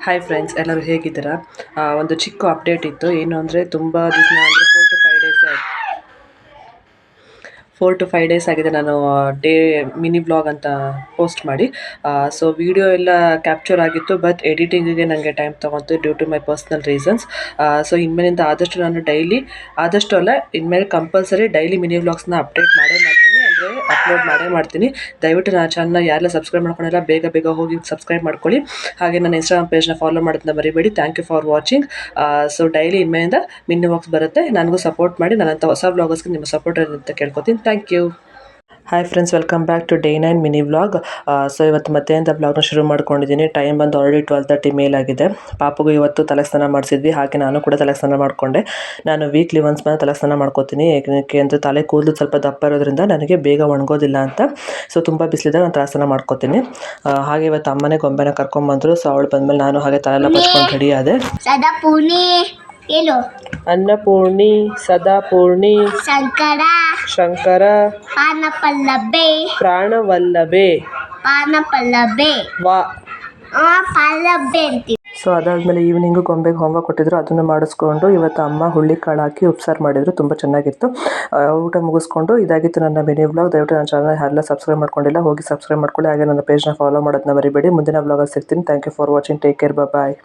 Hi friends, ಎಲ್ಲರೂ ಹೇಗಿದ್ದೀರಾ? ಒಂದು ಚಿಕ್ಕ ಅಪ್ಡೇಟ್ ಇತ್ತು. ಏನು ಅಂದರೆ ತುಂಬ ದಿನ ಅಂದರೆ 4 to 5 ಡೇಸ್ ಆಗಿದೆ ನಾನು ಡೇ ಮಿನಿ ಬ್ಲಾಗ್ ಅಂತ ಪೋಸ್ಟ್ ಮಾಡಿ. ಸೊ ವಿಡಿಯೋ ಎಲ್ಲ ಕ್ಯಾಪ್ಚರ್ ಆಗಿತ್ತು, ಬಟ್ ಎಡಿಟಿಂಗಿಗೆ ನನಗೆ ಟೈಮ್ ತೊಗೊಂತು due to my personal reasons. So ಇನ್ಮೇಲಿಂದ ಆದಷ್ಟು ನಾನು ಆದಷ್ಟು ಅಲ್ಲ, ಇನ್ಮೇಲೆ ಕಂಪಲ್ಸರಿ ಡೈಲಿ ಮಿನಿ ಬ್ಲಾಗ್ಸ್ನ ಅಪ್ಡೇಟ್ ಮಾಡ್ತೀನಿ, ಅಂದರೆ ಅಪ್ಲೋಡ್ ಮಾಡ್ತೀನಿ. ದಯವಿಟ್ಟು ನನ್ನ ಚಾನಲ್ನ ಯಾರೆಲ್ಲ ಸಬ್ಸ್ಕ್ರೈಬ್ ಮಾಡ್ಕೊಂಡಿಲ್ಲ ಬೇಗ ಹೋಗಿ ಸಬ್ಸ್ಕ್ರೈಬ್ ಮಾಡ್ಕೊಳ್ಳಿ. ಹಾಗೆ ನನ್ನ ಇನ್ಸ್ಟಾಗ್ರಾಮ್ ಪೇಜ್ನ ಫಾಲೋ ಮಾಡೋದನ್ನ ಮರಿಬೇಡಿ. Thank you for watching. So daily ಇನ್ಮೇಲಿಂದ ಮಿನಿ ಬ್ಲಾಗ್ಸ್ ಬರುತ್ತೆ. ನನಗೂ ಸಪೋರ್ಟ್ ಮಾಡಿ. ನನ್ನಂಥ ಹೊಸ ಬ್ಲಾಗರ್ಸ್ಗೆ ನಿಮ್ಮ ಸಪೋರ್ಟ್ ಅಂತ ಕೇಳ್ಕೊತೀನಿ. Thank you. Hi friends, welcome back to day 9 mini vlog. So ಇವತ್ತು ಮಧ್ಯಾಹ್ನದ ವ್ಲಾಗ್ನ ಶುರು ಮಾಡ್ಕೊಂಡಿದ್ದೀನಿ. ಟೈಮ್ ಬಂದು ಆಲ್ರೆಡಿ 12:30 ಮೇಲಾಗಿದೆ. ಪಾಪಗೂ ಇವತ್ತು ತಲೆ ಸ್ನಾನ ಮಾಡಿಸಿದ್ವಿ, ಹಾಗೆ ನಾನು ಕೂಡ ತಲೆ ಸ್ನಾನ ಮಾಡಿಕೊಂಡೆ. ನಾನು ವೀಕ್ಲಿ ಒನ್ಸ್ ಬಂದು ತಲೆ ಸ್ನಾನ ಮಾಡ್ಕೋತೀನಿ, ಏಕೆ ಅಂದರೆ ತಲೆ ಕೂದಲು ಸ್ವಲ್ಪ ದಪ್ಪ ಇರೋದ್ರಿಂದ ನನಗೆ ಬೇಗ ಒಣಗೋದಿಲ್ಲ ಅಂತ. ಸೊ ತುಂಬ ಬಿಸಿಲಿದ್ದಾಗ ನಾನು ತಲೆ ಸ್ನಾನ ಮಾಡ್ಕೋತೀನಿ. ಹಾಗೆ ಇವತ್ತು ಅಮ್ಮನೇ ಗೊಂಬೆನ ಕರ್ಕೊಂಬಂದರು. ಸೊ ಅವಳು ಬಂದಮೇಲೆ ನಾನು ಹಾಗೆ ತಲೆಲ್ಲ ಪಚ್ಕೊಂಡು ರೆಡಿ ಆದೆ. ಅನ್ನಪೂರ್ಣಿ, ಸದಾಪೂರ್ಣಿ, ಶಂಕರ, ಪ್ರಾಣವಲ್ಲಭೆ, ವಾ. ಸೊ ಅದಾದಮೇಲೆ ಈವ್ನಿಂಗು ಗೊಂಬೆಗೆ ಹೋಮ್ವರ್ಕ್ ಕೊಟ್ಟಿದ್ರು, ಅದನ್ನು ಮಾಡಿಸ್ಕೊಂಡು ಇವತ್ತು ಅಮ್ಮ ಹುಳ್ಳಿಕಾಳು ಹಾಕಿ ಉಪ್ಸಾರು ಮಾಡಿದ್ರು, ತುಂಬ ಚೆನ್ನಾಗಿತ್ತು. ಊಟ ಮುಗಿಸ್ಕೊಂಡು ಇದಾಗಿತ್ತು ನನ್ನ ಮಿನಿ ವ್ಲಾಗ್. ದಯವಿಟ್ಟು ನನ್ನ ಚಾನಲ್ ಯಾರೆಲ್ಲ ಸಬ್ಸ್ಕ್ರೈಬ್ ಮಾಡ್ಕೊಂಡಿಲ್ಲ ಹೋಗಿ ಸಬ್ಸ್ಕ್ರೈಬ್ ಮಾಡ್ಕೊಳ್ಳಿ. ಹಾಗೆ ನನ್ನ ಪೇಜ್ನ ಫಾಲೋ ಮಾಡೋದನ್ನ ಮರಿಬೇಡಿ. ಮುಂದಿನ ವ್ಲಾಗಲ್ಲಿ ಸಿಗ್ತೀನಿ. Thank you for watching. Take care. Bye.